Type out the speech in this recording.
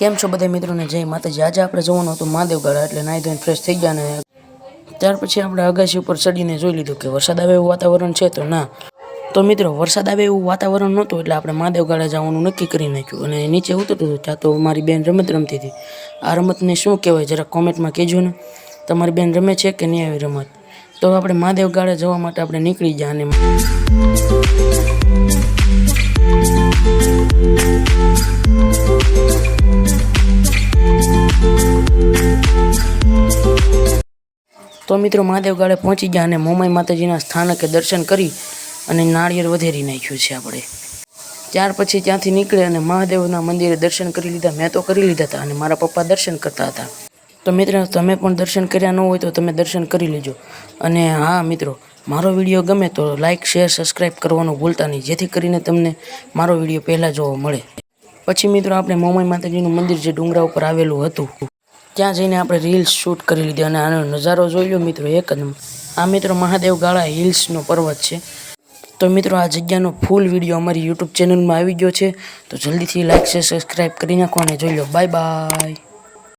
કેમ છો બધા મિત્રોને જય માતાજી। આજે આપણે જવાનું હતું મહાદેવગઢ, એટલે નાહી ધોઈને ફ્રેશ થઈ ગયા ને ત્યાર પછી આપણે અગાસી ઉપર ચડીને જોઈ લીધું કે વરસાદ આવે એવું વાતાવરણ છે તો ના। તો મિત્રો વરસાદ આવે એવું વાતાવરણ નહોતું એટલે આપણે મહાદેવગઢ જવાનું નક્કી કરી નાખ્યું અને નીચે ઉતરતું હતું ત્યાં તો મારી બેન રમત રમતી હતી। આ રમતને શું કહેવાય જરા કોમેન્ટમાં કહેજો ને, તમારી બેન રમે છે કે નહીં આવી રમત? તો આપણે મહાદેવગઢ જવા માટે આપણે નીકળી ગયા અને તો મિત્રો મહાદેવગઢે પહોંચી ગયા અને મોમાઈ માતાજીના સ્થાનકે દર્શન કરી અને નાળિયેર વધેરી નાખ્યું છે આપણે। ત્યાર પછી ત્યાંથી નીકળે અને મહાદેવના મંદિરે દર્શન કરી લીધા। મેં તો કરી લીધા હતા અને મારા પપ્પા દર્શન કરતા હતા। તો મિત્રો તમે પણ દર્શન કર્યા ન હોય તો તમે દર્શન કરી લેજો। અને હા મિત્રો, મારો વિડીયો ગમે તો લાઇક શેર સબસ્ક્રાઈબ કરવાનું ભૂલતા નહીં, જેથી કરીને તમને મારો વિડીયો પહેલાં જોવા મળે। પછી મિત્રો આપણે મોમાઈ માતાજીનું મંદિર જે ડુંગરા ઉપર આવેલું હતું ત્યાં જઈને આપણે રીલ્સ શૂટ કરી લીધી અને આનો નજારો જોઈ લો મિત્રો એક જ। આ મિત્રો મહાદેવગઢ હિલ્સનો પર્વત છે। તો મિત્રો આ જગ્યાનો ફૂલ વિડીયો અમારી યુટ્યુબ ચેનલમાં આવી ગયો છે, તો જલ્દીથી લાઇક શેર સબસ્ક્રાઈબ કરી નાખો અને જોઈ લો। Bye bye.